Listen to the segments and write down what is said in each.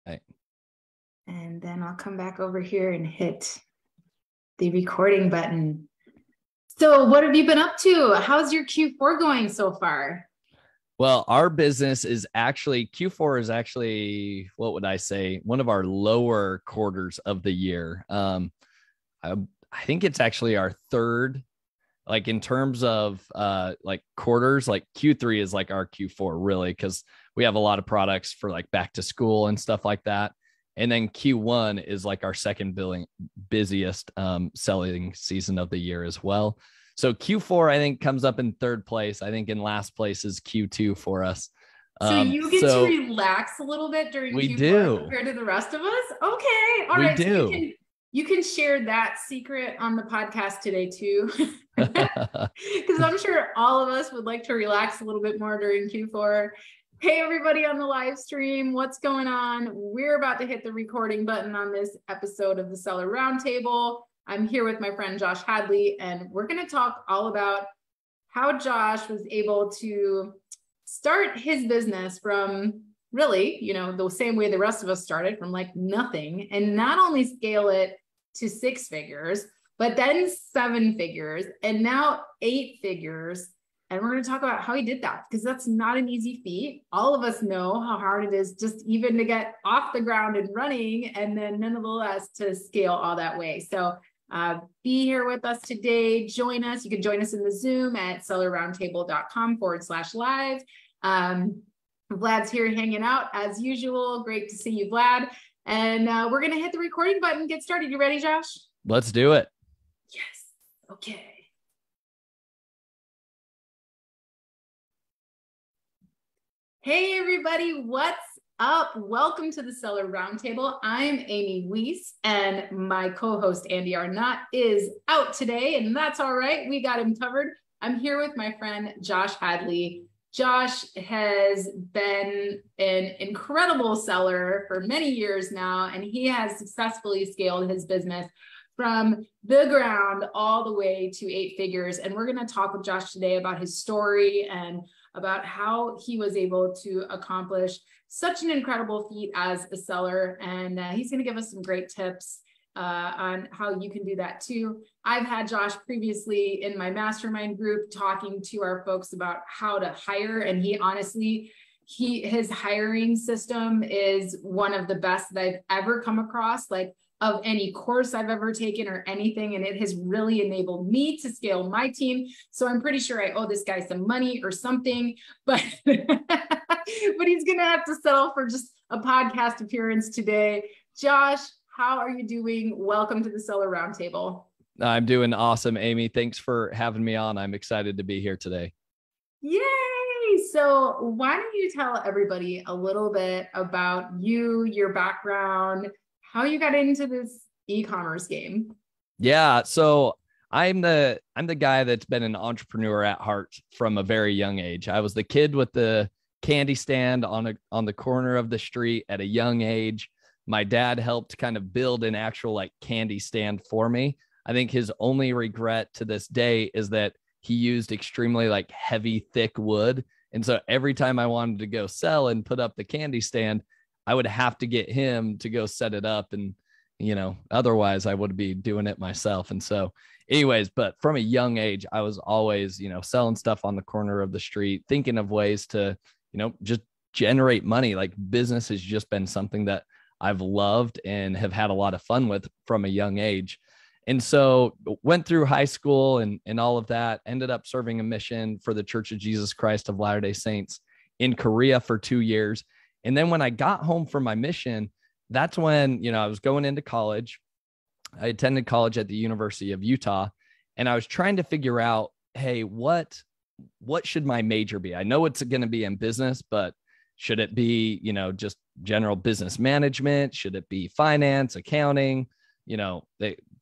Right. And then I'll come back over here and hit the recording button. So what have you been up to? How's your Q4 going so far? Well, our business is actually, Q4 is actually, what would I say, one of our lower quarters of the year. I think it's actually our third, like in terms of like quarters, like Q3 is like our Q4 really, because we have a lot of products for like back to school and stuff like that. And then Q1 is like our second busiest selling season of the year as well. So Q4, I think, comes up in third place. I think in last place is Q2 for us. So you get to relax a little bit during Q4 compared to the rest of us? Okay. All right. So you can share that secret on the podcast today too. Because I'm sure all of us would like to relax a little bit more during Q4. Hey, everybody on the live stream, what's going on? We're about to hit the recording button on this episode of the Seller Roundtable. I'm here with my friend Josh Hadley, and we're going to talk all about how Josh was able to start his business from really, the same way the rest of us started, from like nothing, and not only scale it to 6 figures, but then 7 figures, and now 8 figures. And we're going to talk about how he did that, because that's not an easy feat. All of us know how hard it is just even to get off the ground and running, and then nonetheless to scale all that way. So be here with us today. Join us. You can join us in the Zoom at sellerroundtable.com/live. Vlad's here hanging out as usual. Great to see you, Vlad. And we're going to hit the recording button and get started. You ready, Josh? Let's do it. Yes. Okay. Hey, everybody. What's up? Welcome to the Seller Roundtable. I'm Amy Weiss, and my co-host Andy Arnott is out today, and that's all right. We got him covered. I'm here with my friend Josh Hadley. Josh has been an incredible seller for many years now, and he has successfully scaled his business from the ground all the way to 8 figures. And we're going to talk with Josh today about his story and about how he was able to accomplish such an incredible feat as a seller. And he's going to give us some great tips on how you can do that too. I've had Josh previously in my mastermind group talking to our folks about how to hire. And his hiring system is one of the best that I've ever come across, like of any course I've ever taken or anything. And it has really enabled me to scale my team. So I'm pretty sure I owe this guy some money or something, but he's going to have to settle for just a podcast appearance today. Josh, how are you doing? Welcome to the Seller Roundtable. I'm doing awesome, Amy. Thanks for having me on. I'm excited to be here today. Yay! So why don't you tell everybody a little bit about you, your background, how you got into this e-commerce game? Yeah. So I'm the guy that's been an entrepreneur at heart from a very young age. I was the kid with the candy stand on the corner of the street at a young age. My dad helped kind of build an actual like candy stand for me. I think his only regret to this day is that he used extremely like heavy, thick wood. And so every time I wanted to go sell and put up the candy stand, I would have to get him to go set it up. And, otherwise I would be doing it myself. And so anyways, but from a young age, I was always, selling stuff on the corner of the street, thinking of ways to, just generate money. Like business has just been something that I've loved and have had a lot of fun with from a young age. And so went through high school and all of that, ended up serving a mission for the Church of Jesus Christ of Latter-day Saints in Korea for 2 years. And then when I got home from my mission, that's when, I was going into college. I attended college at the University of Utah, and I was trying to figure out, hey, what should my major be? I know it's going to be in business, but should it be, just general business management? Should it be finance, accounting?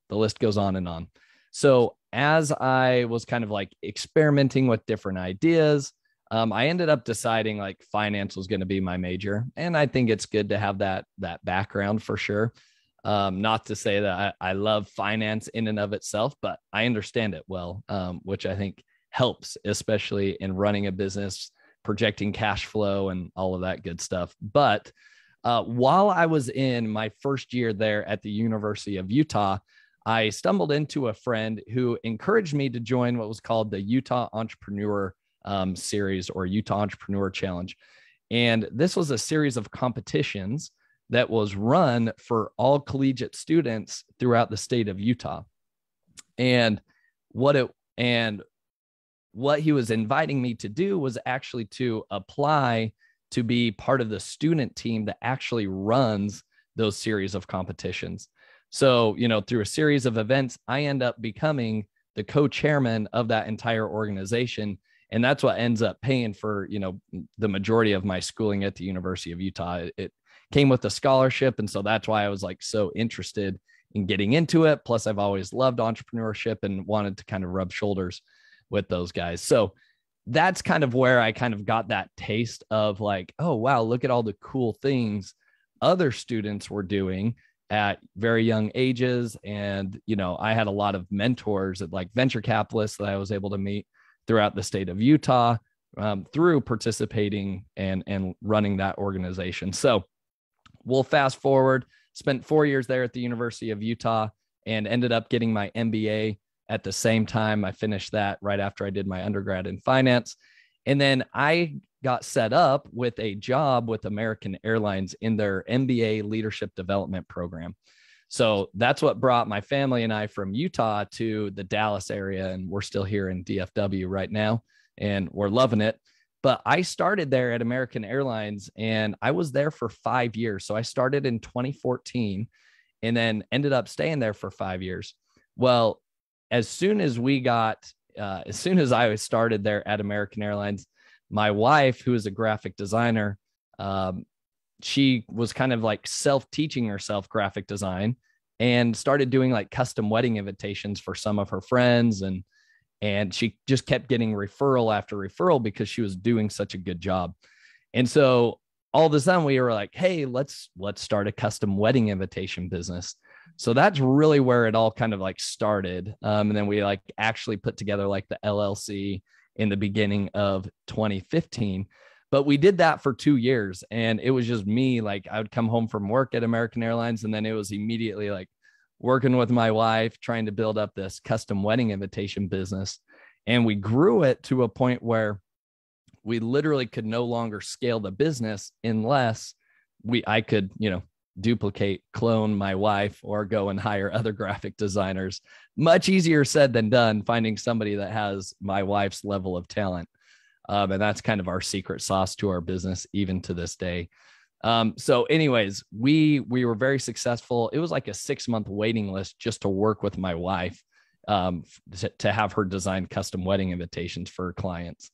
The list goes on and on. So as I was kind of like experimenting with different ideas, I ended up deciding like finance was going to be my major. And I think it's good to have that background for sure. Not to say that I love finance in and of itself, but I understand it well, which I think helps, especially in running a business, projecting cash flow and all of that good stuff. But While I was in my first year there at the University of Utah, I stumbled into a friend who encouraged me to join what was called the Utah Entrepreneur Series or Utah Entrepreneur Challenge. And this was a series of competitions that was run for all collegiate students throughout the state of Utah. And what he was inviting me to do was actually to apply to be part of the student team that actually runs those series of competitions. So, through a series of events, I end up becoming the co-chairman of that entire organization. And that's what ends up paying for, the majority of my schooling at the University of Utah. It came with a scholarship. And so that's why I was like so interested in getting into it. Plus, I've always loved entrepreneurship and wanted to kind of rub shoulders with those guys. So that's kind of where I kind of got that taste of like, oh, wow, look at all the cool things other students were doing at very young ages. And, I had a lot of mentors at like venture capitalists that I was able to meet throughout the state of Utah through participating and running that organization. So we'll fast forward, spent 4 years there at the University of Utah and ended up getting my MBA at the same time. I finished that right after I did my undergrad in finance. And then I got set up with a job with American Airlines in their MBA leadership development program. So that's what brought my family and I from Utah to the Dallas area. And we're still here in DFW right now, and we're loving it. But I started there at American Airlines and I was there for 5 years. So I started in 2014 and then ended up staying there for 5 years. Well, as soon as I started there at American Airlines, my wife, who is a graphic designer, she was kind of like self-teaching herself graphic design and started doing like custom wedding invitations for some of her friends. And she just kept getting referral after referral because she was doing such a good job. And so all of a sudden we were like, hey, let's start a custom wedding invitation business. So that's really where it all kind of like started. And then we like actually put together like the LLC in the beginning of 2015. But we did that for 2 years and it was just me. Like I would come home from work at American Airlines and then it was immediately like working with my wife, trying to build up this custom wedding invitation business. And we grew it to a point where we literally could no longer scale the business unless I could, duplicate, clone my wife or go and hire other graphic designers. Much easier said than done, finding somebody that has my wife's level of talent. And that's kind of our secret sauce to our business, even to this day. So anyways, we were very successful. It was like a 6-month waiting list just to work with my wife, to have her design custom wedding invitations for clients.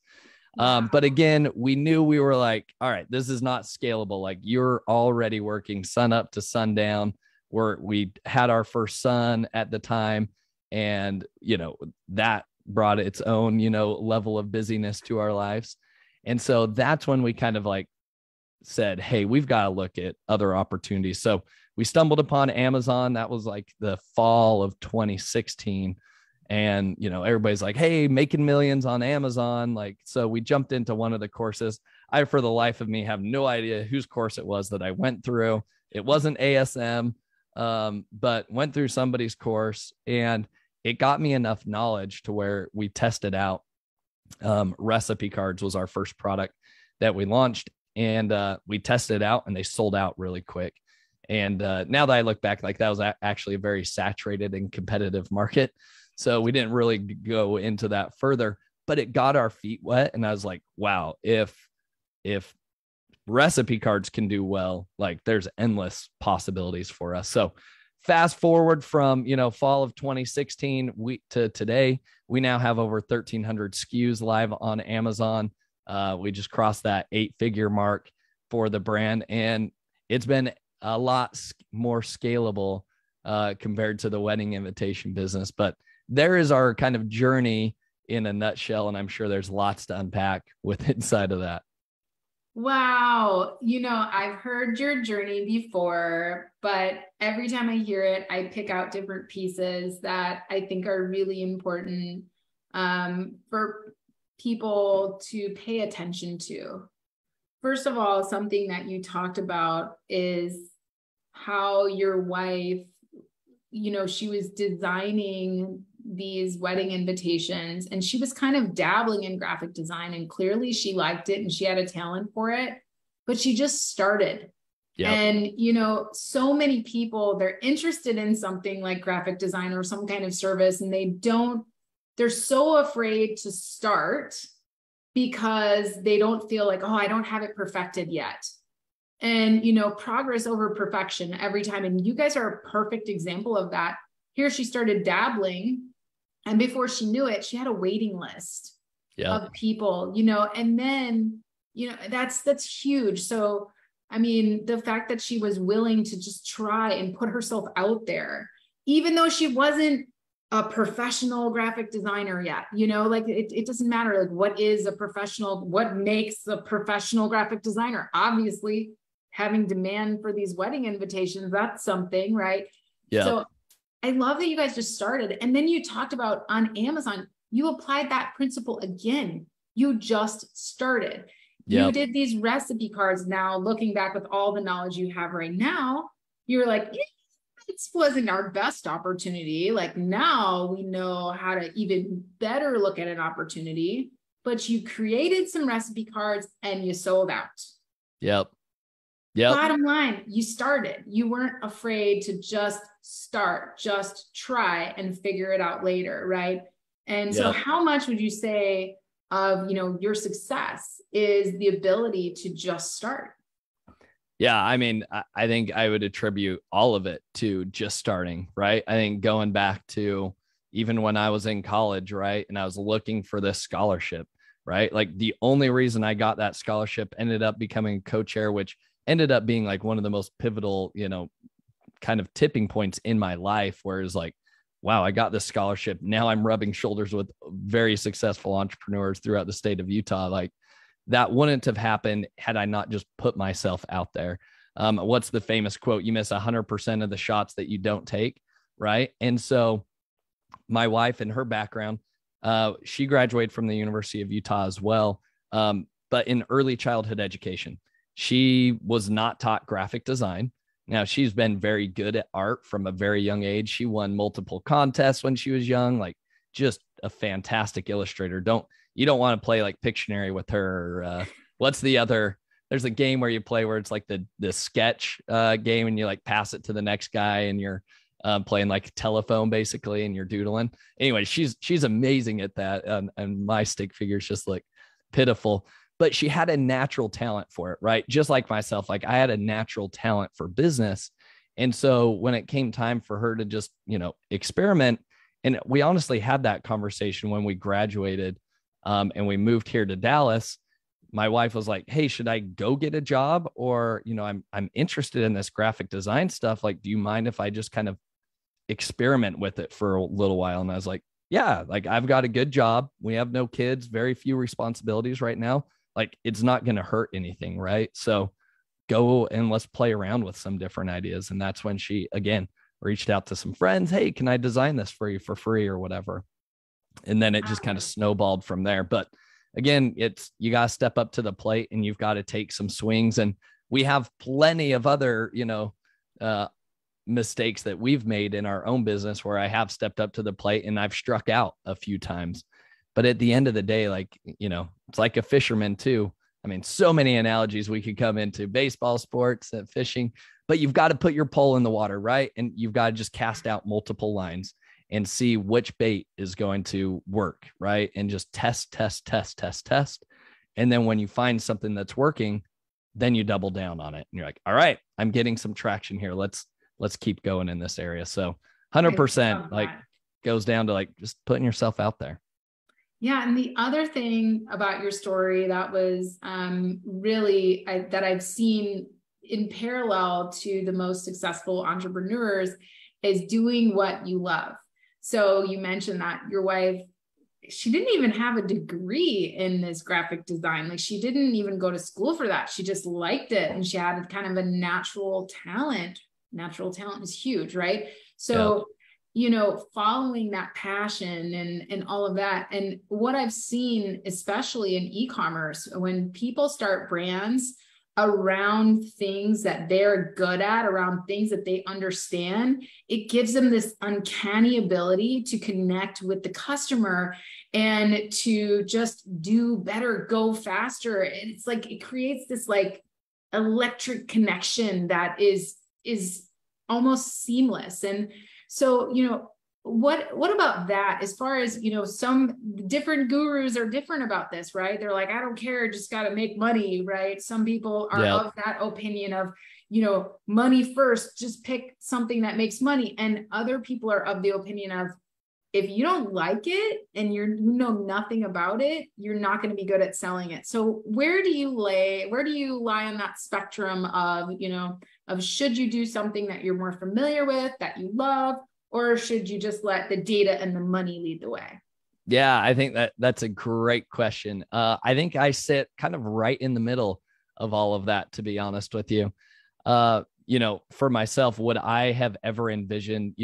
But again, we knew we were like, all right, this is not scalable. Like you're already working sun up to sundown. We had our first son at the time, and that brought its own, level of busyness to our lives. And so that's when we kind of like said, hey, we've got to look at other opportunities. So we stumbled upon Amazon. That was like the fall of 2016. And, everybody's like, hey, making millions on Amazon. Like, so we jumped into one of the courses. I, for the life of me, have no idea whose course it was that I went through. It wasn't ASM, but went through somebody's course, and it got me enough knowledge to where we tested out. Recipe cards was our first product that we launched, and we tested it out and they sold out really quick. And now that I look back, like that was actually a very saturated and competitive market. So we didn't really go into that further, but it got our feet wet. And I was like, wow, if recipe cards can do well, like there's endless possibilities for us. So fast forward from, fall of 2016 to today, we now have over 1,300 SKUs live on Amazon. We just crossed that 8-figure mark for the brand, and it's been a lot more scalable compared to the wedding invitation business. But there is our kind of journey in a nutshell, and I'm sure there's lots to unpack with inside of that. Wow. I've heard your journey before, but every time I hear it, I pick out different pieces that I think are really important for people to pay attention to. first of all, something that you talked about is how your wife, she was designing these wedding invitations and she was kind of dabbling in graphic design, and clearly she liked it and she had a talent for it, but she just started. Yep. And, so many people, they're interested in something like graphic design or some kind of service, and they're so afraid to start because they don't feel like, oh, I don't have it perfected yet. And, progress over perfection every time. And you guys are a perfect example of that. Here she started dabbling, and before she knew it, she had a waiting list of people, and then, that's huge. So, I mean, the fact that she was willing to just try and put herself out there, even though she wasn't a professional graphic designer yet, like it doesn't matter. Like, what makes a professional graphic designer? Obviously, having demand for these wedding invitations, that's something, right? Yeah. So I love that you guys just started. And then you talked about on Amazon, you applied that principle again. You just started. Yep. You did these recipe cards. Now, looking back with all the knowledge you have right now, you're like, this wasn't our best opportunity. Like, now we know how to even better look at an opportunity, but you created some recipe cards and you sold out. Yep. Bottom line, you started. You weren't afraid to just start, just try and figure it out later, right? And so how much would you say of, your success is the ability to just start? Yeah, I mean, I think I would attribute all of it to just starting, right? I think going back to even when I was in college, right? And I was looking for this scholarship, right? Like, the only reason I got that scholarship ended up becoming co-chair, which ended up being like one of the most pivotal, kind of tipping points in my life, where it's like, wow, I got this scholarship. Now I'm rubbing shoulders with very successful entrepreneurs throughout the state of Utah. Like, that wouldn't have happened had I not just put myself out there. What's the famous quote? You miss 100% of the shots that you don't take, right? And so my wife, and her background, she graduated from the University of Utah as well, but in early childhood education. She was not taught graphic design. Now, she's been very good at art from a very young age. She won multiple contests when she was young, like just a fantastic illustrator. You don't want to play like Pictionary with her. What's the other? There's a game where you play where it's like the sketch game, and you like pass it to the next guy, and you're playing like telephone basically, and you're doodling. Anyway, she's amazing at that. And my stick figures just look pitiful. But she had a natural talent for it, right? Just like myself, like I had a natural talent for business. And so when it came time for her to just, experiment, and we honestly had that conversation when we graduated and we moved here to Dallas, my wife was like, hey, should I go get a job? Or, I'm interested in this graphic design stuff. Like, do you mind if I just kind of experiment with it for a little while? And I was like, yeah, like I've got a good job. We have no kids, very few responsibilities right now. Like, it's not going to hurt anything, right? So go and let's play around with some different ideas. And that's when she, again, reached out to some friends. Hey, can I design this for you for free or whatever? And then it just kind of snowballed from there. But again, you got to step up to the plate and you've got to take some swings. And we have plenty of other, mistakes that we've made in our own business where I have stepped up to the plate and I've struck out a few times. But at the end of the day, like, it's like a fisherman too. I mean, so many analogies we could come into: baseball, sports, fishing, but you've got to put your pole in the water, right? And you've got to just cast out multiple lines and see which bait is going to work, right? And just test. And then when you find something that's working, then you double down on it. And you're like, all right, I'm getting some traction here. Let's keep going in this area. So 100% like goes down to like just putting yourself out there. Yeah. And the other thing about your story that was really that I've seen in parallel to the most successful entrepreneurs is doing what you love. So you mentioned that your wife, she didn't even have a degree in this graphic design. Like, she didn't even go to school for that. She just liked it. And she had kind of a natural talent. Natural talent is huge, right? So following that passion and all of that. And what I've seen, especially in e-commerce, when people start brands around things that they're good at, around things that they understand, it gives them this uncanny ability to connect with the customer and to just do better, go faster. And it's like, it creates this like electric connection that is almost seamless. And so, what about that? As far as, some different gurus are different about this, right? They're like, I don't care, just got to make money, right? Some people are of that opinion of, money first, just pick something that makes money. And other people are of the opinion of, if you don't like it and you know nothing about it, you're not going to be good at selling it. So where do you lie on that spectrum of, should you do something that you're more familiar with, that you love, or should you just let the data and the money lead the way? Yeah, I think that's a great question. I think I sit kind of right in the middle of all of that, to be honest with you. For myself, would I have ever envisioned,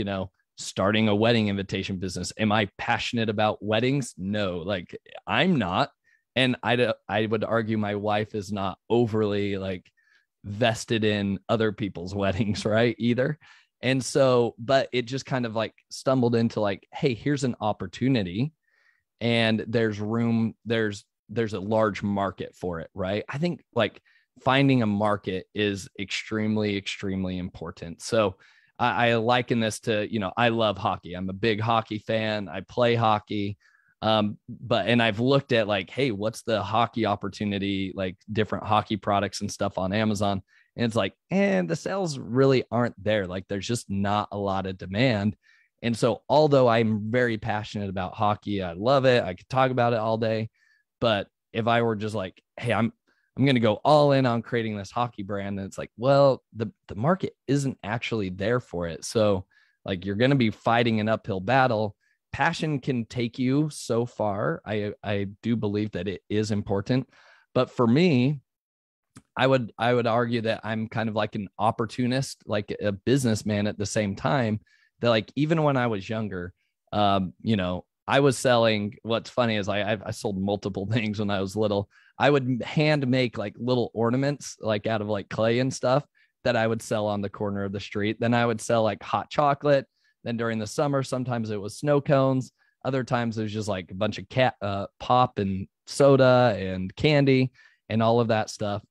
starting a wedding invitation business? Am I passionate about weddings? No, like I'm not. And I would argue my wife is not overly like vested in other people's weddings, right? Either. And so, but it just kind of like stumbled into like, hey, here's an opportunity and there's room, there's a large market for it, right? I think like finding a market is extremely, extremely important. So I liken this to, I love hockey. I'm a big hockey fan. I play hockey. And I've looked at like, hey, what's the hockey opportunity, like different hockey products and stuff on Amazon. And it's like, the sales really aren't there. Like there's just not a lot of demand. And so although I'm very passionate about hockey, I love it. I could talk about it all day. But if I were just like, hey, I'm going to go all in on creating this hockey brand, and it's like, well, the market isn't actually there for it. So like, you're going to be fighting an uphill battle. Passion can take you so far. I do believe that it is important. But for me, I would argue that I'm kind of like an opportunist, like a businessman at the same time. That like, even when I was younger, I was selling, what's funny is I sold multiple things when I was little. I would hand make like little ornaments, like out of like clay and stuff, that I would sell on the corner of the street. Then I would sell like hot chocolate. Then during the summer, sometimes it was snow cones. Other times it was just like a bunch of pop and soda and candy and all of that stuff.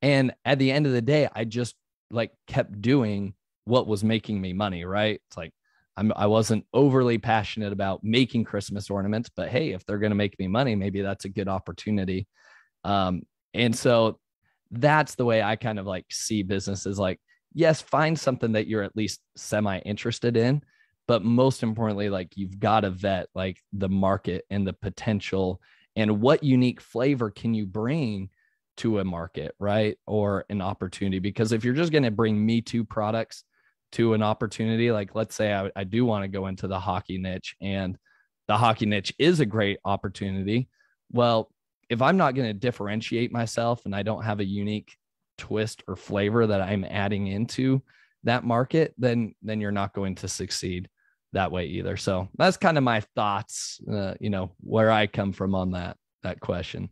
And at the end of the day, I just like kept doing what was making me money, right? It's like, I wasn't overly passionate about making Christmas ornaments, but hey, if they're going to make me money, maybe that's a good opportunity. And so that's the way I kind of like see businesses. Like, yes, find something that you're at least semi interested in, but most importantly, like you've got to vet like the market and the potential and what unique flavor can you bring to a market, right? Or an opportunity. Because if you're just going to bring Me Too products to an opportunity, like let's say I do want to go into the hockey niche, and the hockey niche is a great opportunity. Well, if I'm not going to differentiate myself and I don't have a unique twist or flavor that I'm adding into that market, then you're not going to succeed that way either. So that's kind of my thoughts, where I come from on that question.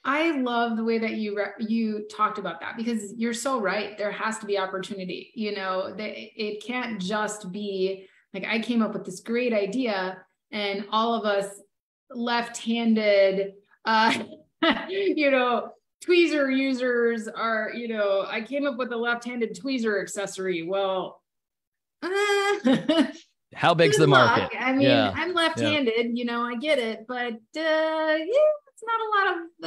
I love the way that you talked about that, because you're so right. There has to be opportunity. It can't just be like, I came up with this great idea and all of us left-handed, tweezer users are, I came up with a left-handed tweezer accessory. Well, how big's the market? I mean, yeah. I'm left-handed, I get it, but it's not a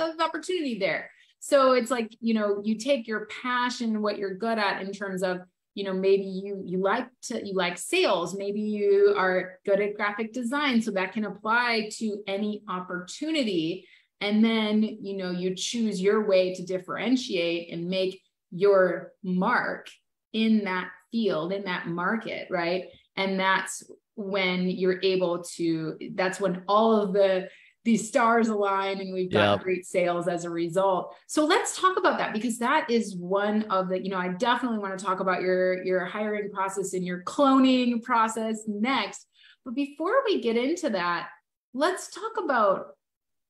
lot of opportunity there. So it's like, you take your passion, what you're good at in terms of, maybe you like sales, maybe you are good at graphic design, so that can apply to any opportunity. And then, you choose your way to differentiate and make your mark in that field, in that market, right? And that's when you're able to, that's when all of these stars align and we've got great sales as a result. So let's talk about that, because that is one of the, I definitely want to talk about your hiring process and your cloning process next. But before we get into that, let's talk about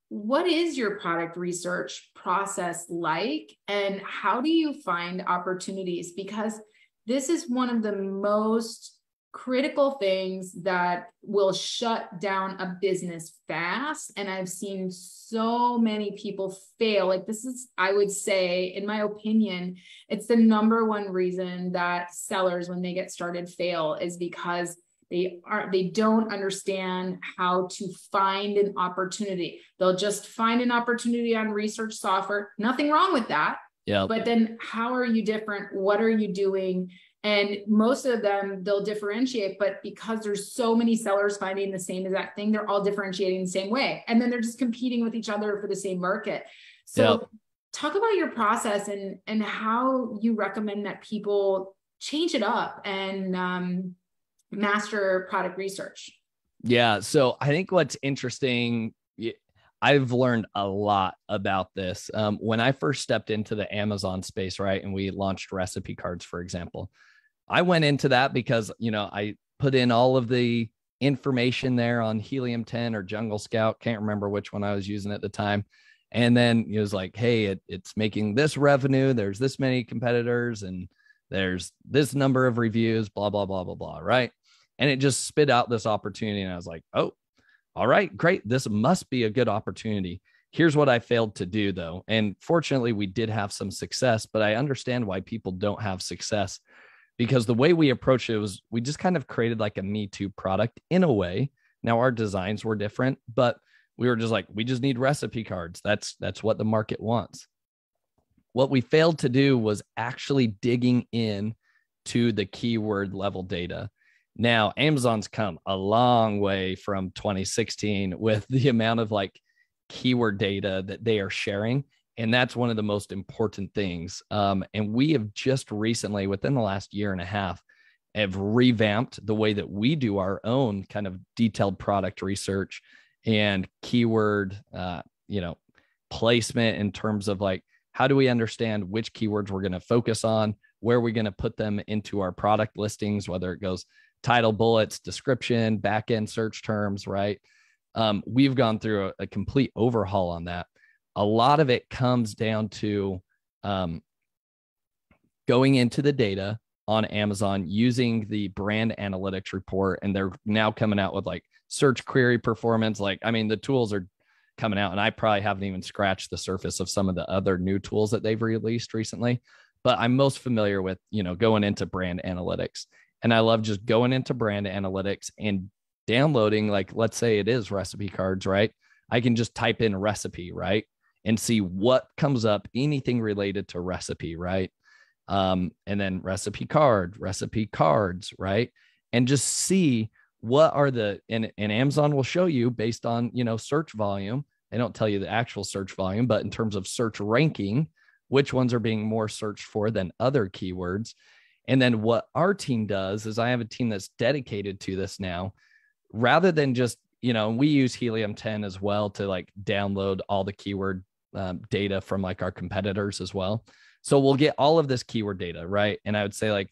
what is your product research process like, and how do you find opportunities? Because this is one of the most critical things that will shut down a business fast. And I've seen so many people fail. Like, this is, I would say, in my opinion, it's the number one reason that sellers, when they get started, fail, is because they don't understand how to find an opportunity. They'll just find an opportunity on research software. Nothing wrong with that. Yeah. But then how are you different? What are you doing? And most of them, they'll differentiate, but because there's so many sellers finding the same exact thing, they're all differentiating the same way. And then they're just competing with each other for the same market. So talk about your process and how you recommend that people change it up and master product research. Yeah. So I think what's interesting, I've learned a lot about this. When I first stepped into the Amazon space, right, and we launched recipe cards, for example, I went into that because, I put in all of the information there on Helium 10 or Jungle Scout. Can't remember which one I was using at the time. And then it was like, hey, it's making this revenue. There's this many competitors and there's this number of reviews, blah, blah, blah, blah, blah. Right. And it just spit out this opportunity. And I was like, oh, all right, great. This must be a good opportunity. Here's what I failed to do, though. And fortunately, we did have some success, but I understand why people don't have success, because the way we approached it was we just kind of created like a Me Too product in a way. Now, our designs were different, but we were just like, we just need recipe cards. That's what the market wants. What we failed to do was actually digging in to the keyword level data. Now, Amazon's come a long way from 2016 with the amount of like keyword data that they are sharing. And that's one of the most important things. And we have just recently, within the last year and a half, have revamped the way that we do our own kind of detailed product research and keyword, placement in terms of like, how do we understand which keywords we're going to focus on, where we're going to put them into our product listings, whether it goes title, bullets, description, back-end search terms, right? We've gone through a complete overhaul on that. A lot of it comes down to going into the data on Amazon using the brand analytics report, and they're now coming out with like search query performance. Like, I mean, the tools are coming out, and I probably haven't even scratched the surface of some of the other new tools that they've released recently, but I'm most familiar with, going into brand analytics. And I love just going into brand analytics and downloading, like, let's say it is recipe cards, right? I can just type in recipe, right? And see what comes up, anything related to recipe, right? And then recipe cards, right? And just see what are and Amazon will show you based on, search volume. They don't tell you the actual search volume, but in terms of search ranking, which ones are being more searched for than other keywords. And then what our team does is I have a team that's dedicated to this now, rather than just, we use Helium 10 as well to like download all the keyword data from like our competitors as well. So we'll get all of this keyword data, right? And I would say like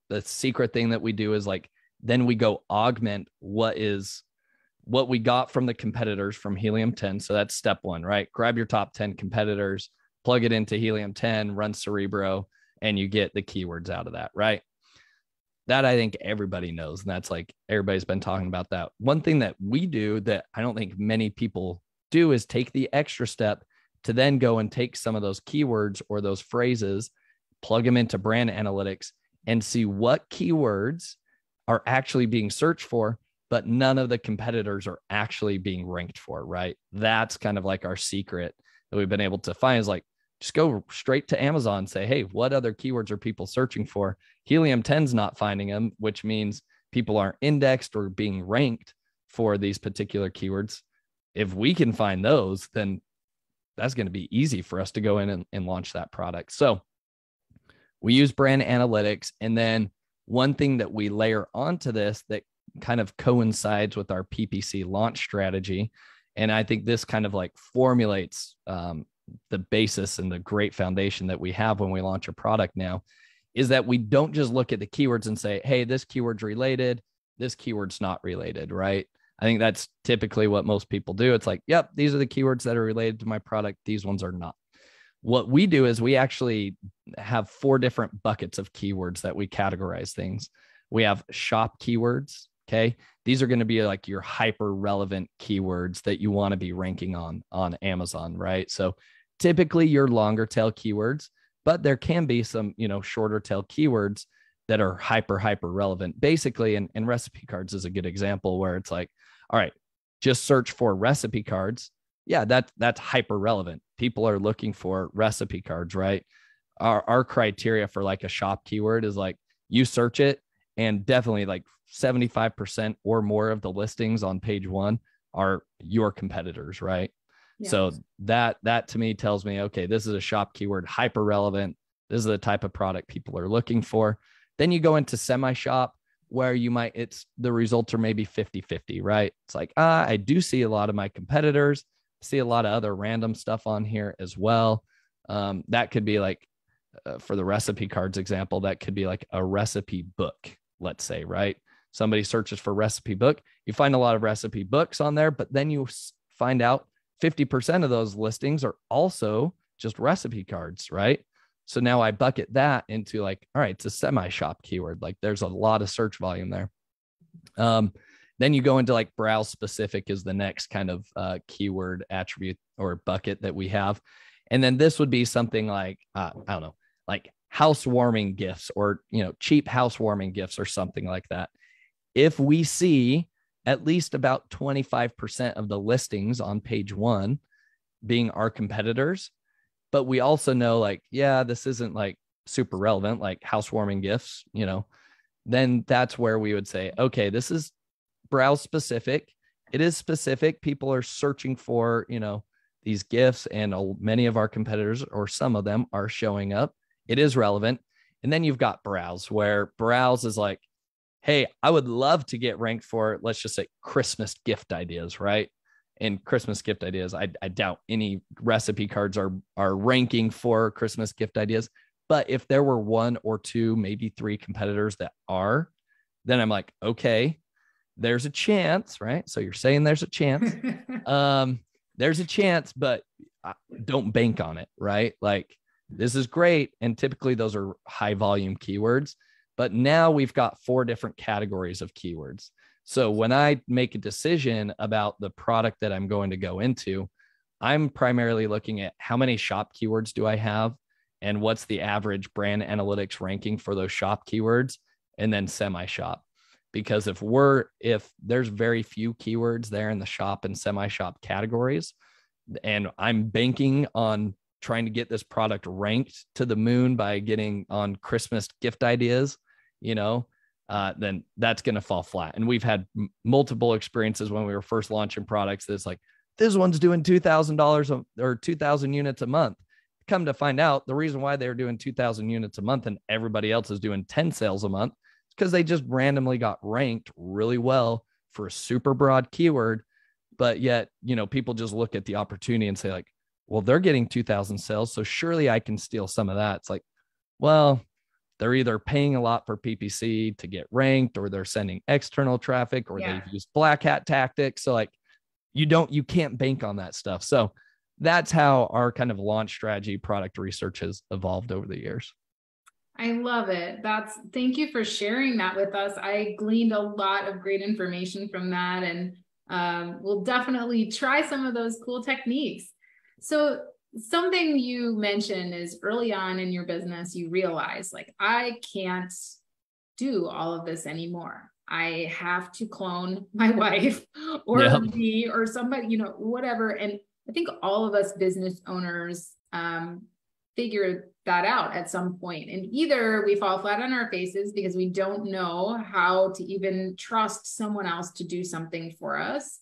the secret thing that we do is like, then we go augment what we got from the competitors from Helium 10. So that's step one, right? Grab your top 10 competitors, plug it into Helium 10, run Cerebro, and you get the keywords out of that, right? That I think everybody knows. And that's like, everybody's been talking about that. One thing that we do that I don't think many people do is take the extra step to then go and take some of those keywords or those phrases, plug them into brand analytics and see what keywords are actually being searched for, but none of the competitors are actually being ranked for, right? That's kind of like our secret that we've been able to find, is like, just go straight to Amazon and say, hey, what other keywords are people searching for? Helium 10's not finding them, which means people aren't indexed or being ranked for these particular keywords. If we can find those, then that's going to be easy for us to go in and launch that product. So we use brand analytics. And then one thing that we layer onto this that kind of coincides with our PPC launch strategy, and I think this kind of like formulates the basis and the great foundation that we have when we launch a product now, is that we don't just look at the keywords and say, hey, this keyword's related, this keyword's not related, right? I think that's typically what most people do. It's like, yep, these are the keywords that are related to my product. These ones are not. What we do is we actually have 4 different buckets of keywords that we categorize things. We have shop keywords. Okay. These are going to be like your hyper relevant keywords that you want to be ranking on Amazon, right? So typically your longer tail keywords, but there can be some, shorter tail keywords that are hyper relevant. Basically, and recipe cards is a good example where it's like, all right, just search for recipe cards. Yeah, that's hyper relevant. People are looking for recipe cards, right? Our criteria for like a shop keyword is like you search it, and definitely like 75% or more of the listings on page 1 are your competitors, right? Yeah. So that to me tells me, okay, this is a shop keyword, hyper relevant. This is the type of product people are looking for. Then you go into semi-shop where the results are maybe 50-50, right? It's like, I do see a lot of my competitors, see a lot of other random stuff on here as well. That could be like, for the recipe cards example, that could be like a recipe book, let's say, right? Somebody searches for recipe book. You find a lot of recipe books on there, but then you find out 50% of those listings are also just recipe cards, right? So now I bucket that into like, all right, it's a semi-shop keyword. Like there's a lot of search volume there. Then you go into like browse specific is the next kind of keyword attribute or bucket that we have. And then this would be something like, I don't know, like housewarming gifts or, cheap housewarming gifts or something like that. If we see at least about 25% of the listings on page 1 being our competitors, but we also know like, yeah, this isn't like super relevant, like housewarming gifts, then that's where we would say, okay, this is browse specific. It is specific. People are searching for, these gifts, and many of our competitors or some of them are showing up. It is relevant. And then you've got browse, where browse is like, hey, I would love to get ranked for, let's just say, Christmas gift ideas, right? And Christmas gift ideas, I doubt any recipe cards are ranking for Christmas gift ideas. But if there were 1 or 2, maybe 3 competitors that are, then I'm like, okay, there's a chance, right? So you're saying there's a chance. There's a chance, but don't bank on it, right? Like this is great. And typically those are high volume keywords, but now we've got 4 different categories of keywords. So when I make a decision about the product that I'm going to go into, I'm primarily looking at how many shop keywords do I have and what's the average brand analytics ranking for those shop keywords, and then semi-shop. Because if there's very few keywords there in the shop and semi-shop categories, and I'm banking on trying to get this product ranked to the moon by getting on Christmas gift ideas, then that's going to fall flat. And we've had multiple experiences when we were first launching products that's like, this one's doing $2,000 or 2,000 units a month. Come to find out, the reason why they're doing 2,000 units a month and everybody else is doing 10 sales a month is because they just randomly got ranked really well for a super broad keyword. But yet, people just look at the opportunity and say like, well, they're getting 2,000 sales, so surely I can steal some of that. It's like, well, they're either paying a lot for PPC to get ranked, or they're sending external traffic, or they've used black hat tactics. So like you can't bank on that stuff. So that's how our kind of launch strategy product research has evolved over the years. I love it. Thank you for sharing that with us. I gleaned a lot of great information from that, and we'll definitely try some of those cool techniques. So something you mentioned is early on in your business, you realize like, I can't do all of this anymore. I have to clone my wife or me or somebody, whatever. And I think all of us business owners figure that out at some point. And either we fall flat on our faces because we don't know how to even trust someone else to do something for us,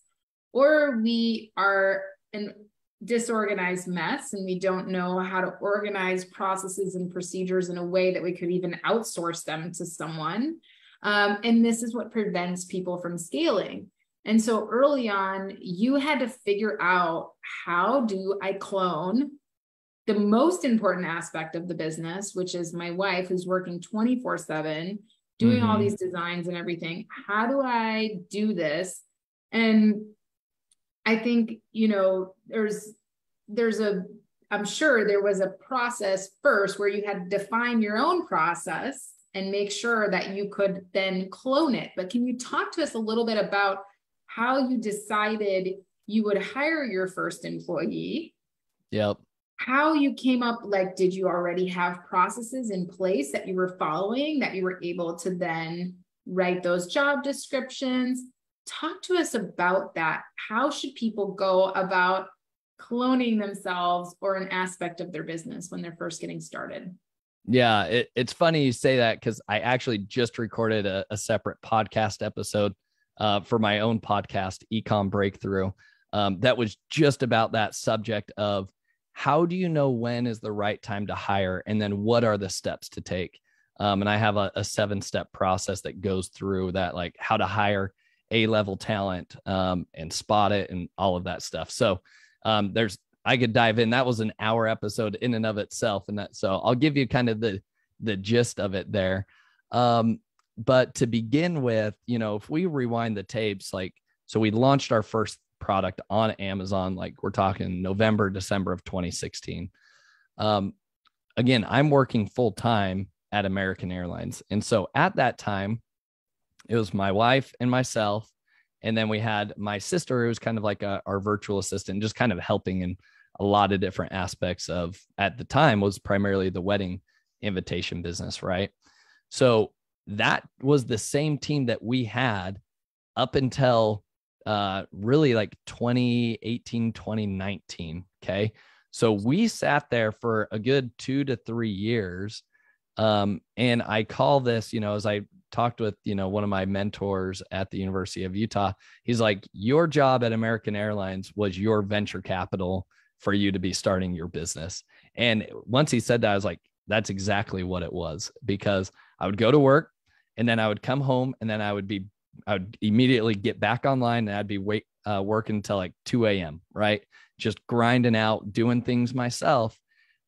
or we are an disorganized mess and we don't know how to organize processes and procedures in a way that we could even outsource them to someone. And this is what prevents people from scaling. And so early on, you had to figure out, how do I clone the most important aspect of the business, which is my wife who's working 24/7, doing all these designs and everything. How do I do this? And I think, you know, I'm sure there was a process first where you had to define your own process and make sure that you could then clone it. But can you talk to us a little bit about how you decided you would hire your first employee? Yep. How you came up, like, did you already have processes in place that you were following that you were able to then write those job descriptions? Talk to us about that. How should people go about cloning themselves or an aspect of their business when they're first getting started? Yeah, it's funny you say that, because I actually just recorded a separate podcast episode for my own podcast, Ecomm Breakthrough, that was just about that subject of how do you know when is the right time to hire, and then what are the steps to take? And I have a 7-step process that goes through that, like how to hire A-level talent and spot it and all of that stuff. So I could dive in. That was an hour episode in and of itself. So I'll give you kind of the gist of it there. But to begin with, you know, if we rewind the tapes, like, so we launched our first product on Amazon, like we're talking November, December of 2016. Again, I'm working full time at American Airlines. And so at that time, it was my wife and myself. And then we had my sister, who was kind of like our virtual assistant, just kind of helping in a lot of different aspects of, at the time, was primarily the wedding invitation business, right? So that was the same team that we had up until really like 2018, 2019. Okay. So we sat there for a good 2 to 3 years. And I call this, you know, as I talked with, you know, one of my mentors at the University of Utah, he's like, your job at American Airlines was your venture capital for you to be starting your business. And once he said that, I was like, that's exactly what it was, because I would go to work and then I would come home and then I would immediately get back online, and I'd be working until like 2 a.m. right? Just grinding out, doing things myself.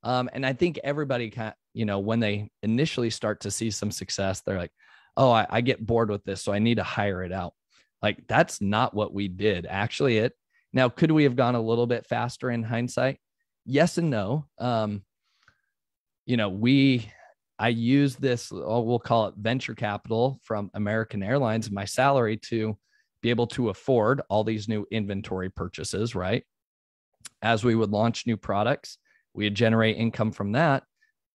And I think everybody you know, when they initially start to see some success, they're like, oh, I get bored with this, so I need to hire it out. Like, that's not what we did. Actually, now, could we have gone a little bit faster in hindsight? Yes and no. You know, I used this, we'll call it venture capital from American Airlines, my salary, to be able to afford all these new inventory purchases, right? As we would launch new products, we would generate income from that.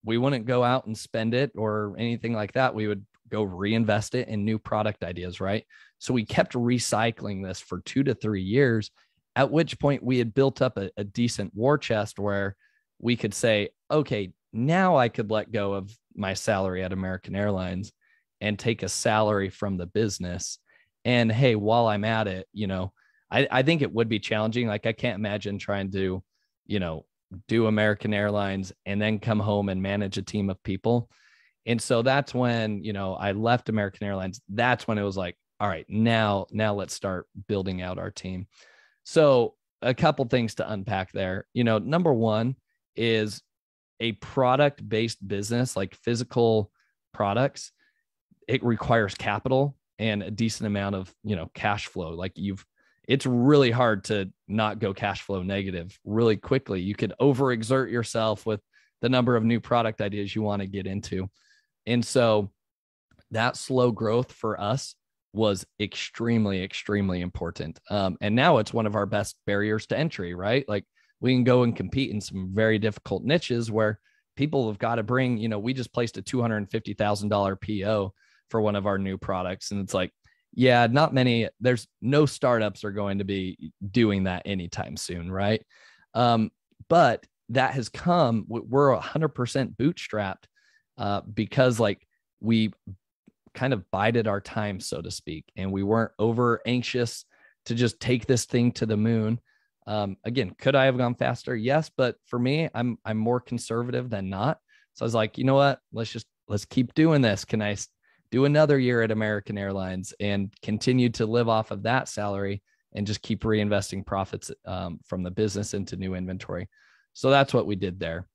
We wouldn't go out and spend it or anything like that. We would go reinvest it in new product ideas, right? So we kept recycling this for 2 to 3 years, at which point we had built up a decent war chest where we could say, okay, now I could let go of my salary at American Airlines and take a salary from the business. And hey, while I'm at it, you know, I think it would be challenging. Like, I can't imagine trying to, you know, do American Airlines and then come home and manage a team of people. And so that's when, you know, I left American Airlines. That's when it was like, all right, now let's start building out our team. So a couple things to unpack there. You know, number one is a product-based business, like physical products. It requires capital and a decent amount of, you know, cash flow. Like, it's really hard to not go cash flow negative really quickly. You could overexert yourself with the number of new product ideas you want to get into. And so that slow growth for us was extremely, extremely important. And now it's one of our best barriers to entry, right? Like, we can go and compete in some very difficult niches where people have got to bring, you know, we just placed a $250,000 PO for one of our new products. And it's like, yeah, there's no startups are going to be doing that anytime soon, right? But that has come, we're 100% bootstrapped because, like, we kind of bided our time, so to speak, and we weren't over anxious to just take this thing to the moon. Again, could I have gone faster? Yes, but for me, I'm more conservative than not. So I was like, you know what? Let's keep doing this. Can I do another year at American Airlines and continue to live off of that salary and just keep reinvesting profits from the business into new inventory? So that's what we did there.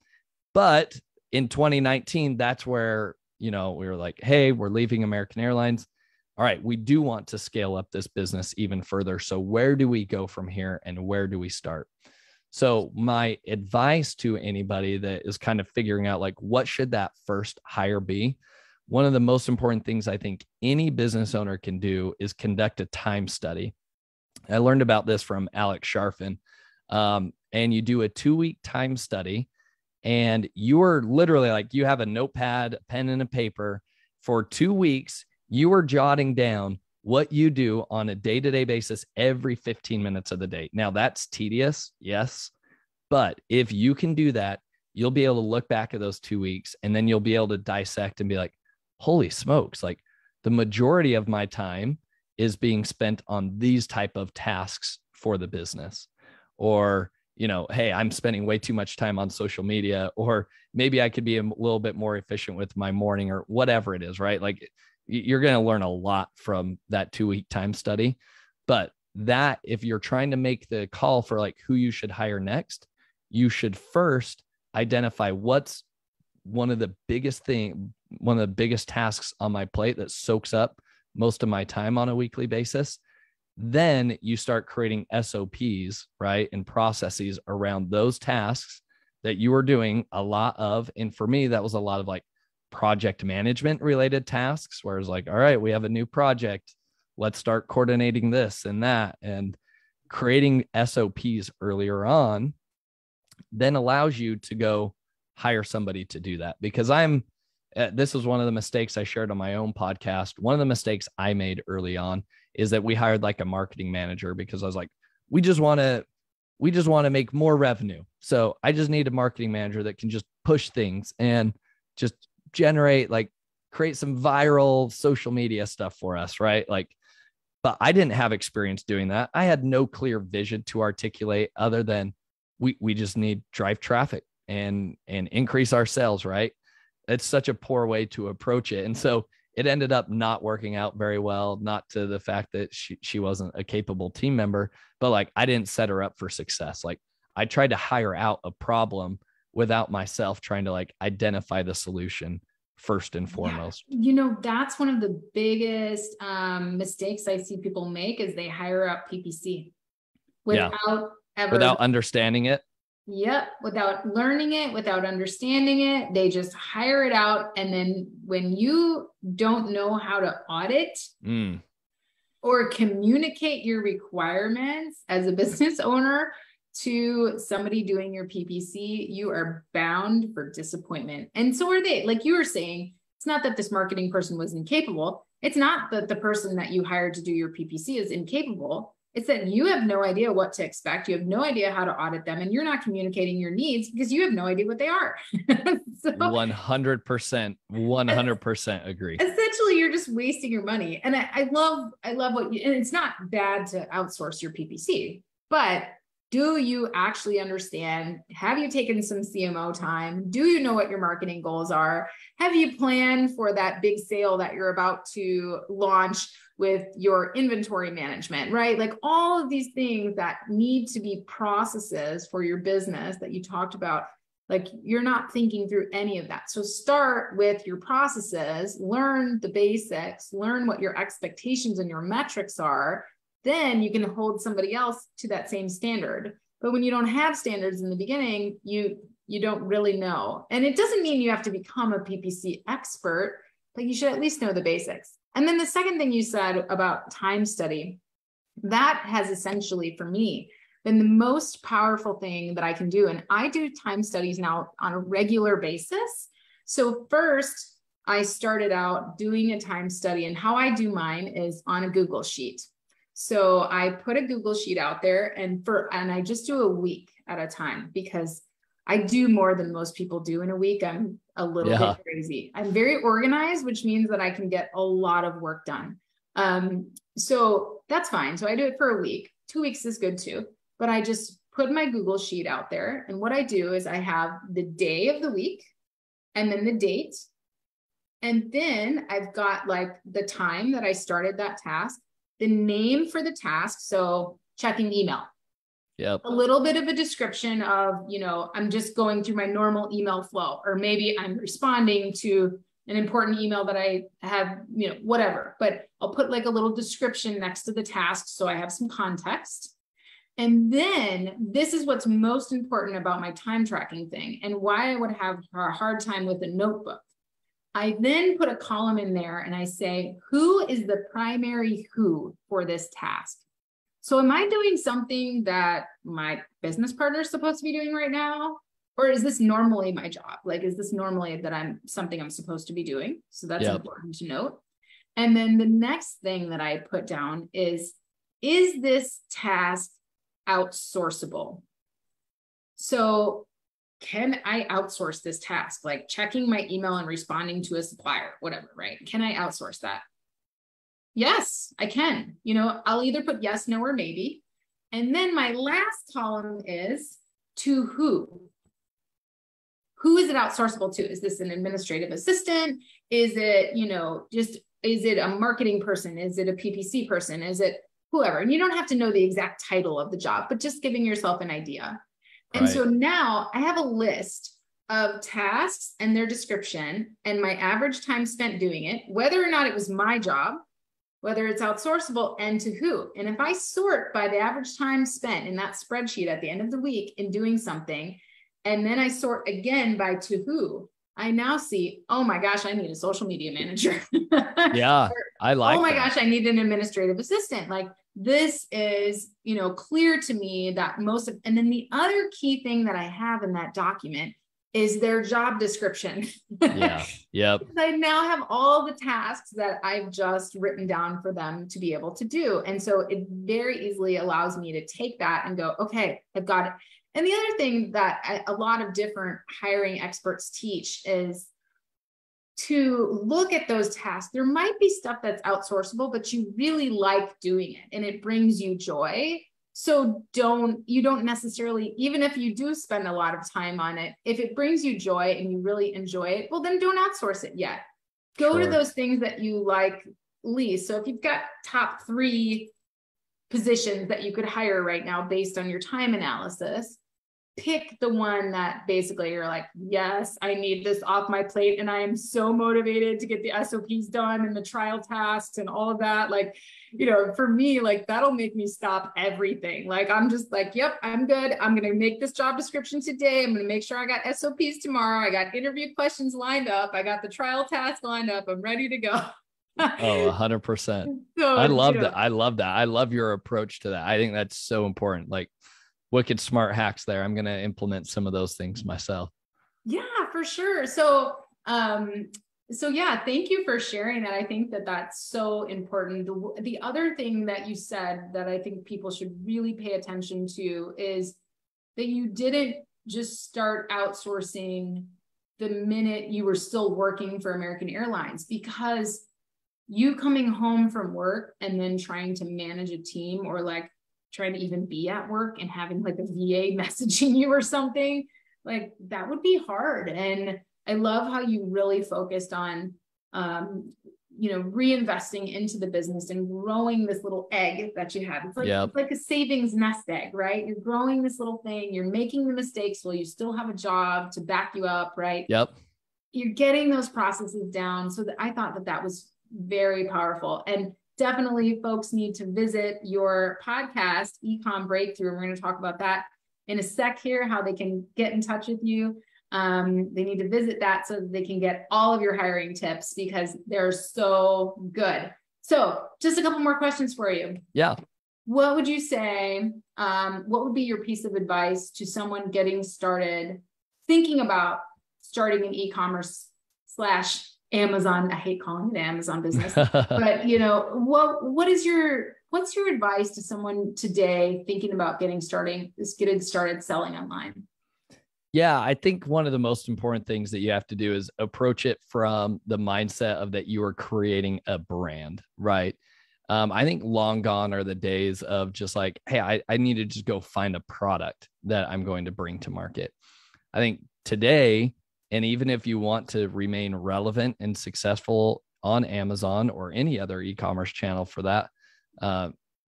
But in 2019, that's where, we were like, hey, we're leaving American Airlines. All right, we do want to scale up this business even further. So where do we go from here and where do we start? So my advice to anybody that is kind of figuring out like, what should that first hire be? One of the most important things I think any business owner can do is conduct a time study. I learned about this from Alex Sharfin. And you do a 2-week time study, and you are literally like, you have a notepad, a pen, and a paper. For 2 weeks. You are jotting down what you do on a day-to-day basis every 15 minutes of the day. Now that's tedious, yes. But if you can do that, you'll be able to look back at those 2 weeks, and then you'll be able to dissect and be like, holy smokes, like the majority of my time is being spent on these type of tasks for the business. Or, hey, I'm spending way too much time on social media, or maybe I could be a little bit more efficient with my morning, or whatever it is, right? Like, you're going to learn a lot from that 2-week time study. But that, if you're trying to make the call for like who you should hire next, you should first identify what's one of the biggest tasks on my plate that soaks up most of my time on a weekly basis. Then you start creating SOPs, right? And processes around those tasks that you are doing a lot of. And for me, that was a lot of like project management related tasks, where it's like, all right, we have a new project. Let's start coordinating this and that, and creating SOPs earlier on then allows you to go hire somebody to do that. Because this was one of the mistakes I shared on my own podcast. One of the mistakes I made early on is that we hired like a marketing manager, because I was like, we just want to make more revenue. So I just need a marketing manager that can just push things and just create some viral social media stuff for us, right? But I didn't have experience doing that. I had no clear vision to articulate other than we just need drive traffic and increase our sales, right? It's such a poor way to approach it. And so it ended up not working out very well, not to the fact that she wasn't a capable team member, but like, I didn't set her up for success. Like, I tried to hire out a problem without myself trying to like identify the solution first and foremost. Yeah. That's one of the biggest mistakes I see people make, is they hire out PPC without understanding it. Yep. Without learning it, without understanding it, they just hire it out. And then when you don't know how to audit or communicate your requirements as a business owner to somebody doing your PPC, you are bound for disappointment. And so are they. Like you were saying, it's not that this marketing person was incapable. It's not that the person that you hired to do your PPC is incapable. It's that you have no idea what to expect. You have no idea how to audit them, and you're not communicating your needs because you have no idea what they are. 100% agree. Essentially, you're just wasting your money. And I love and it's not bad to outsource your PPC, but do you actually understand? Have you taken some CMO time? Do you know what your marketing goals are? Have you planned for that big sale that you're about to launch with your inventory management, right? Like all of these things that need to be processes for your business that you talked about, like you're not thinking through any of that. So start with your processes, learn the basics, learn what your expectations and your metrics are. Then you can hold somebody else to that same standard. But when you don't have standards in the beginning, you don't really know. And it doesn't mean you have to become a PPC expert, but you should at least know the basics. And then the second thing you said about time study, that has essentially for me been the most powerful thing that I can do. And I do time studies now on a regular basis. So first, I started out doing a time study, and how I do mine is on a Google Sheet. So I put a Google Sheet out there, and I just do a week at a time, because I do more than most people do in a week. I'm a little bit crazy. I'm very organized, which means that I can get a lot of work done. So that's fine. So I do it for a week. 2 weeks is good too, but I just put my Google Sheet out there. And what I do is I have the day of the week and then the date. And then I've got like the time that I started that task, the name for the task. So checking email. Yep. A little bit of a description of, I'm just going through my normal email flow, or maybe I'm responding to an important email that I have, whatever, but I'll put like a little description next to the task so I have some context. And then this is what's most important about my time tracking thing and why I would have a hard time with a notebook. I then put a column in there and I say, who is the primary who for this task? So am I doing something that my business partner is supposed to be doing right now? Or is this normally my job? Like, is this normally that I'm supposed to be doing? So that's important to note. And then the next thing that I put down is this task outsourceable? So can I outsource this task? Like checking my email and responding to a supplier, whatever, right? Can I outsource that? Yes, I can. I'll either put yes, no, or maybe. And then my last column is to who? Who is it outsourceable to? Is this an administrative assistant? Is it, is it a marketing person? Is it a PPC person? Is it whoever? And you don't have to know the exact title of the job, but just giving yourself an idea. And so now I have a list of tasks and their description and my average time spent doing it, whether or not it was my job, whether it's outsourceable, and to who. And if I sort by the average time spent in that spreadsheet at the end of the week in doing something, and then I sort again by to who, I now see, oh my gosh, I need a social media manager. Yeah, I like oh my that. gosh, I need an administrative assistant. Like this is, clear to me that and then the other key thing that I have in that document is their job description. Yeah. Yep. I now have all the tasks that I've just written down for them to be able to do. And so it very easily allows me to take that and go, okay, I've got it. And the other thing that a lot of different hiring experts teach is to look at those tasks. There might be stuff that's outsourceable, but you really like doing it and it brings you joy. So you don't necessarily, even if you do spend a lot of time on it, if it brings you joy and you really enjoy it, well, then don't outsource it yet. Go to those things that you like least. So if you've got top 3 positions that you could hire right now based on your time analysis, pick the one that basically you're like, yes, I need this off my plate. And I am so motivated to get the SOPs done and the trial tasks and all of that. Like, for me, like that'll make me stop everything. Like, I'm just like, yep, I'm good. I'm going to make this job description today. I'm going to make sure I got SOPs tomorrow. I got interview questions lined up. I got the trial task lined up. I'm ready to go. Oh, 100%. So, I love that. I love that. I love your approach to that. I think that's so important. Like, wicked smart hacks there. I'm going to implement some of those things myself. Yeah, for sure. So yeah, thank you for sharing that. I think that that's so important. The other thing that you said that I think people should really pay attention to is that you didn't just start outsourcing the minute you were still working for American Airlines, because you coming home from work and then trying to manage a team, or like trying to even be at work and having like a VA messaging you or something, like that would be hard. And I love how you really focused on, reinvesting into the business and growing this little egg that you have. It's like a savings nest egg, right? You're growing this little thing. You're making the mistakes while you still have a job to back you up, right? Yep. You're getting those processes down. So I thought that was very powerful. And definitely folks need to visit your podcast, Ecomm Breakthrough. And we're going to talk about that in a sec here, how they can get in touch with you. They need to visit that so that they can get all of your hiring tips, because they're so good. So just a couple more questions for you. Yeah. What would you say, what would be your piece of advice to someone getting started, thinking about starting an e-commerce / Amazon? I hate calling it Amazon business, but what's your advice to someone today thinking about getting started selling online? Yeah, I think one of the most important things that you have to do is approach it from the mindset of that you are creating a brand, right? I think long gone are the days of just like, hey, I need to just go find a product that I'm going to bring to market. I think today, and even if you want to remain relevant and successful on Amazon or any other e-commerce channel for that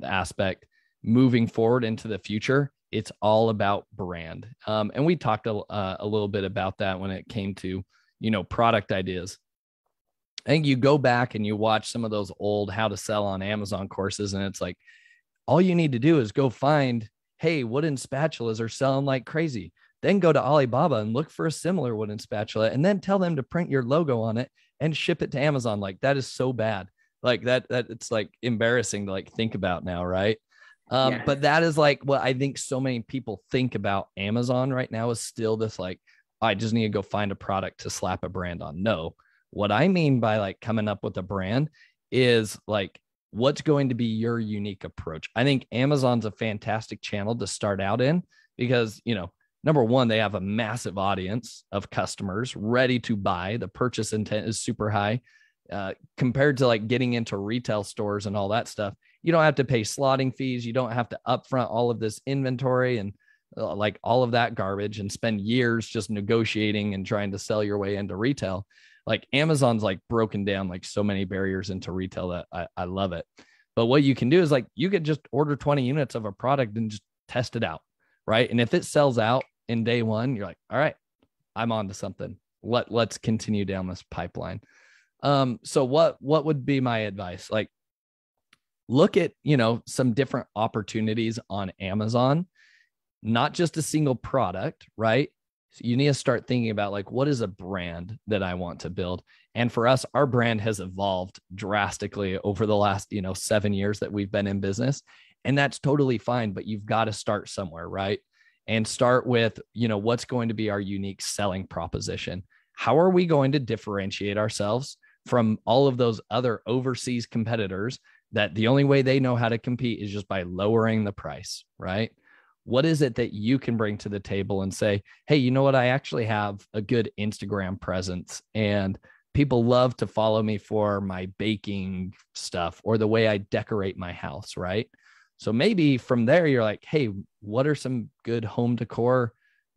aspect, moving forward into the future, it's all about brand. And we talked a little bit about that when it came to, product ideas. I think you go back and you watch some of those old how to sell on Amazon courses, and it's like, all you need to do is go find, hey, wooden spatulas are selling like crazy. Then go to Alibaba and look for a similar wooden spatula and then tell them to print your logo on it and ship it to Amazon. Like, that is so bad. Like that it's like embarrassing to like think about now, right? But that is like what I think so many people think about Amazon right now is still this like, I just need to go find a product to slap a brand on. No, what I mean by like coming up with a brand is like, what's going to be your unique approach? I think Amazon's a fantastic channel to start out in because, number one, they have a massive audience of customers ready to buy. The purchase intent is super high compared to like getting into retail stores and all that stuff. You don't have to pay slotting fees. You don't have to upfront all of this inventory and like all of that garbage and spend years just negotiating and trying to sell your way into retail. Like Amazon's like broken down like so many barriers into retail that I love it. But what you can do is like, you could just order 20 units of a product and just test it out. Right. And if it sells out in day one, you're like, all right, I'm on to something. Let's continue down this pipeline. So what would be my advice? Like, look at, some different opportunities on Amazon, not just a single product, right? So you need to start thinking about like, what is a brand that I want to build? And for us, our brand has evolved drastically over the last, 7 years that we've been in business. And that's totally fine, but you've got to start somewhere, right? And start with, what's going to be our unique selling proposition? How are we going to differentiate ourselves from all of those other overseas competitors that the only way they know how to compete is just by lowering the price, right? What is it that you can bring to the table and say, hey, you know what? I actually have a good Instagram presence and people love to follow me for my baking stuff or the way I decorate my house, right? So maybe from there, you're like, hey, what are some good home decor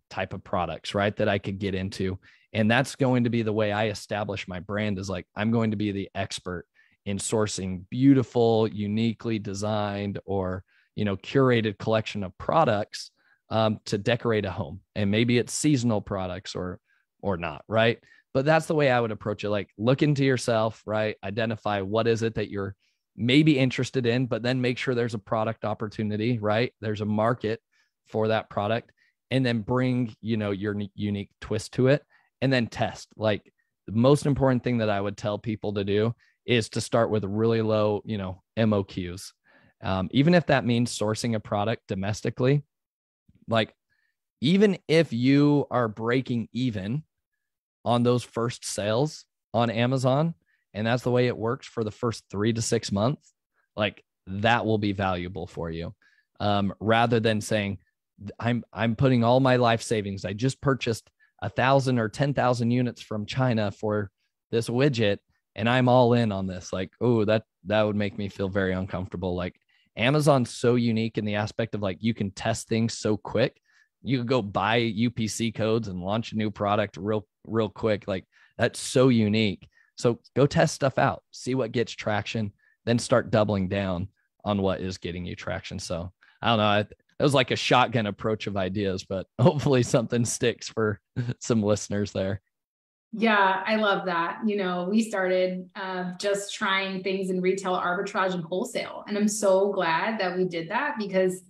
type of products, right, that I could get into? And that's going to be the way I establish my brand is like, I'm going to be the expert in sourcing beautiful, uniquely designed or, curated collection of products to decorate a home. And maybe it's seasonal products or not, right? But that's the way I would approach it. Like, look into yourself, right? Identify what is it that you're maybe interested in, but then make sure there's a product opportunity, right? There's a market for that product, and then bring, your unique twist to it, and then test. Like, the most important thing that I would tell people to do is to start with really low, MOQs. Even if that means sourcing a product domestically, like even if you are breaking even on those first sales on Amazon, and that's the way it works for the first 3 to 6 months, like that will be valuable for you. Rather than saying, I'm putting all my life savings. I just purchased 1,000 or 10,000 units from China for this widget, and I'm all in on this. Like, oh, that would make me feel very uncomfortable. Like, Amazon's so unique in the aspect of like, you can test things so quick. You could go buy UPC codes and launch a new product real quick. Like, that's so unique. So go test stuff out, see what gets traction, then start doubling down on what is getting you traction. So I don't know. It was like a shotgun approach of ideas, but hopefully something sticks for some listeners there. Yeah, I love that. We started just trying things in retail arbitrage and wholesale. And I'm so glad that we did that because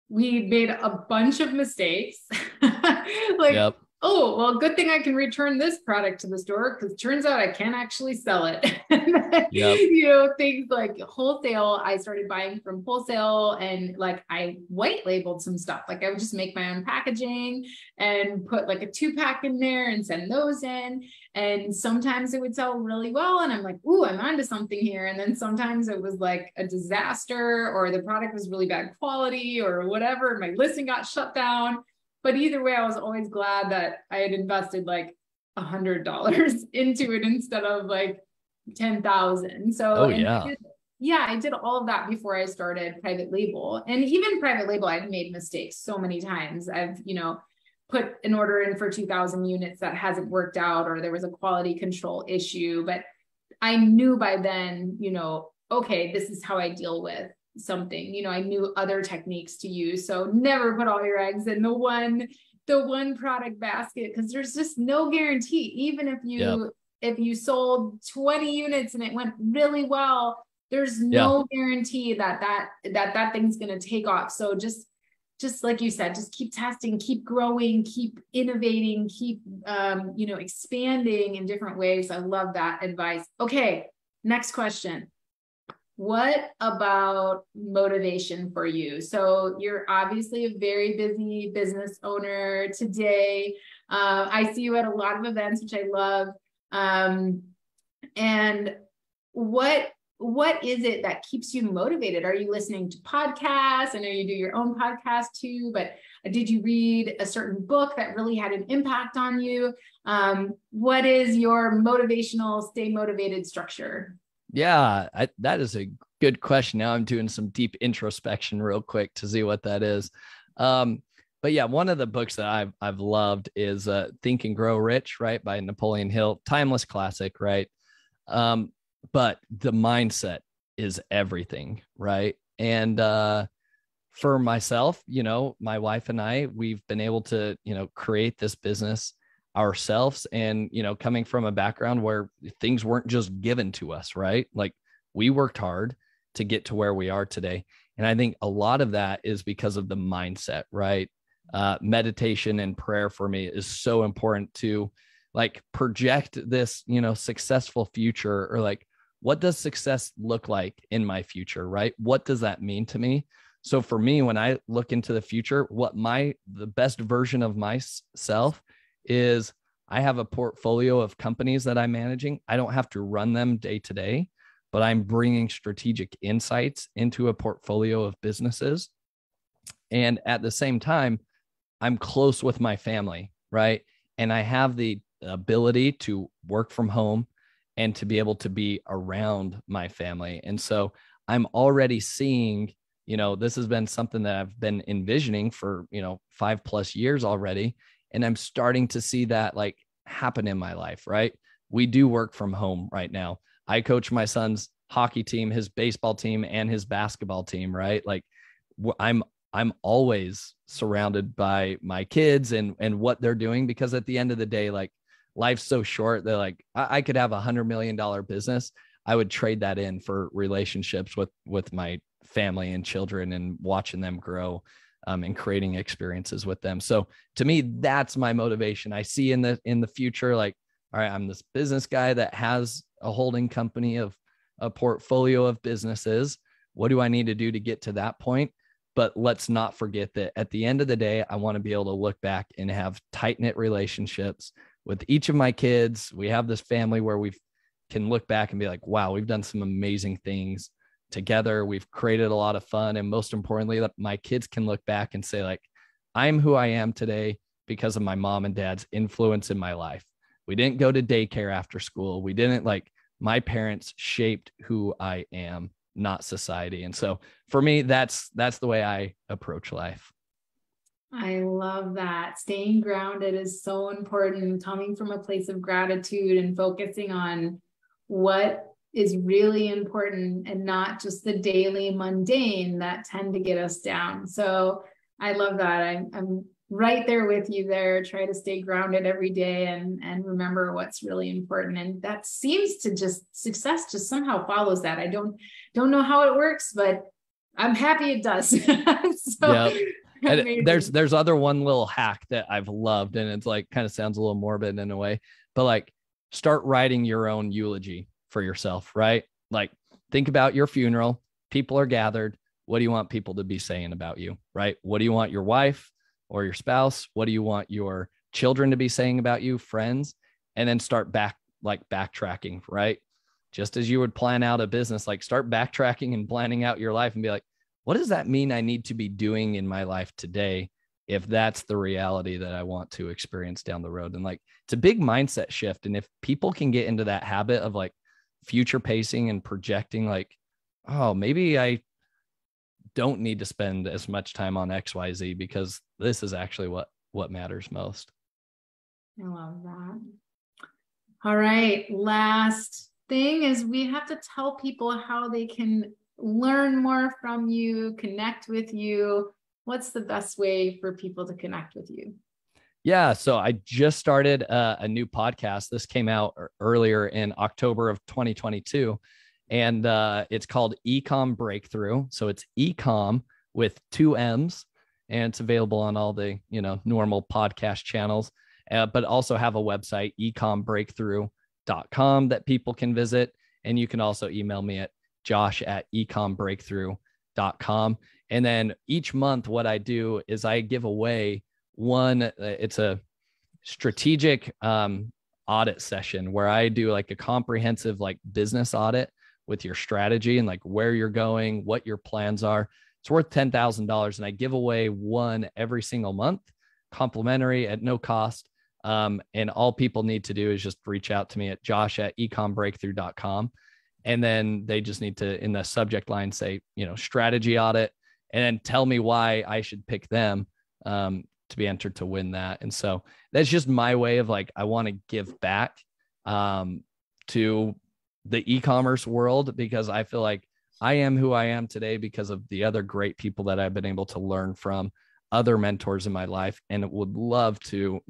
we made a bunch of mistakes. Like, yep. Oh, well, good thing I can return this product to the store because it turns out I can't actually sell it. Yep. Things like wholesale, I started buying from wholesale and like I white labeled some stuff. Like I would just make my own packaging and put like a 2-pack in there and send those in. And sometimes it would sell really well. And I'm like, ooh, I'm onto something here. And then sometimes it was like a disaster or the product was really bad quality or whatever. My listing got shut down. But either way, I was always glad that I had invested like $100 into it instead of like 10,000. So, I did all of that before I started private label. And even private label, I've made mistakes so many times. I've, put an order in for 2,000 units that hasn't worked out, or there was a quality control issue. But I knew by then, okay, this is how I deal with something. I knew other techniques to use. So never put all your eggs in the one product basket, because there's just no guarantee. Even if you if you sold 20 units and it went really well, there's no guarantee that thing's going to take off. So just like you said, just keep testing, keep growing, keep innovating, keep, expanding in different ways. I love that advice. Okay. Next question. What about motivation for you? So you're obviously a very busy business owner today. I see you at a lot of events, which I love. And what is it that keeps you motivated? Are you listening to podcasts? I know you do your own podcast too, but did you read a certain book that really had an impact on you? What is your motivational, stay motivated structure? Yeah, that is a good question. Now I'm doing some deep introspection real quick to see what that is. But yeah, one of the books that I've loved is Think and Grow Rich, right, by Napoleon Hill. Timeless classic, right? But the mindset is everything, right? And for myself, my wife and I, we've been able to, create this business ourselves. And, coming from a background where things weren't just given to us, right? Like we worked hard to get to where we are today. And I think a lot of that is because of the mindset, right? Meditation and prayer for me is so important to like project this, successful future, or like, what does success look like in my future, right? What does that mean to me? So for me, when I look into the future, the best version of myself is I have a portfolio of companies that I'm managing. I don't have to run them day to day, but I'm bringing strategic insights into a portfolio of businesses. And at the same time, I'm close with my family, right? And I have the ability to work from home and to be able to be around my family. And so I'm already seeing, this has been something that I've been envisioning for, 5+ years already. And I'm starting to see that like happen in my life, right? We do work from home right now. I coach my son's hockey team, his baseball team, and his basketball team, right? Like I'm always surrounded by my kids and what they're doing, because at the end of the day, like life's so short that like I could have $100 million business. I would trade that in for relationships with my family and children and watching them grow, and creating experiences with them. So to me, that's my motivation. I see in the future, like, all right, I'm this business guy that has a holding company of a portfolio of businesses. What do I need to do to get to that point? But let's not forget that at the end of the day, I want to be able to look back and have tight-knit relationships with each of my kids. We have this family where we can look back and be like, wow, we've done some amazing things together. We've created a lot of fun. And most importantly, that my kids can look back and say like, I'm who I am today because of my mom and dad's influence in my life. We didn't go to daycare after school. We didn't my parents shaped who I am, not society. And so for me, that's the way I approach life. I love that. Staying grounded is so important, coming from a place of gratitude and focusing on what is really important and not just the daily mundane that tend to get us down. So I love that. I'm right there with you there. Try to stay grounded every day and remember what's really important. And that seems to success just somehow follows that. I don't know how it works, but I'm happy it does. So yep. And there's other one little hack that I've loved, and it's like kind of sounds a little morbid in a way, but like start writing your own eulogy for yourself, right? Like think about your funeral. People are gathered. What do you want people to be saying about you, right? What do you want your wife or your spouse? What do you want your children to be saying about you, friends? And then start backtracking, right? Just as you would plan out a business, like start backtracking and planning out your life and be like, what does that mean I need to be doing in my life today if that's the reality that I want to experience down the road? And like, it's a big mindset shift. And if people can get into that habit of like future pacing and projecting like, oh, maybe I don't need to spend as much time on XYZ because this is actually what matters most. I love that. All right. Last thing is we have to tell people how they can learn more from you, connect with you. What's the best way for people to connect with you? Yeah, so I just started a new podcast. This came out earlier in October of 2022, and it's called Ecomm Breakthrough. So it's Ecomm with two M's, and it's available on all the normal podcast channels, but also have a website, ecommbreakthrough.com, that people can visit, and you can also email me at josh@ecommbreakthrough.com. And then each month, what I do is I give away it's a strategic audit session where I do like a comprehensive like business audit with your strategy and like where you're going, what your plans are. It's worth $10,000, and I give away one every single month, complimentary at no cost. And all people need to do is just reach out to me at josh@ecommbreakthrough.com. And then they just need to, in the subject line, say, strategy audit, and then tell me why I should pick them to be entered to win that. And so that's just my way of like, I want to give back to the e-commerce world, because I feel like I am who I am today because of the other great people that I've been able to learn from, other mentors in my life, and would love to,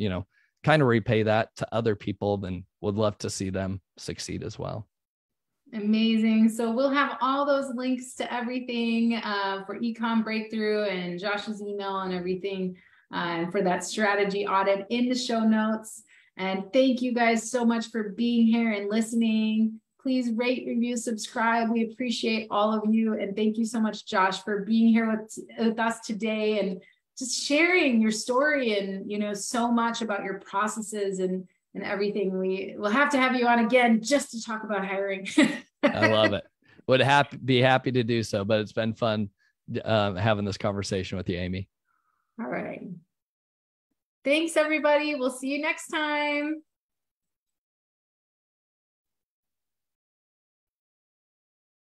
kind of repay that to other people, and would love to see them succeed as well. Amazing. So we'll have all those links to everything for Ecomm Breakthrough and Josh's email and everything for that strategy audit in the show notes. And thank you guys so much for being here and listening. Please rate, review, subscribe. We appreciate all of you. And thank you so much, Josh, for being here with us today and just sharing your story and, so much about your processes and everything. We'll have to have you on again just to talk about hiring. I love it. Would be happy to do so, but it's been fun having this conversation with you, Amy. All right. Thanks, everybody. We'll see you next time.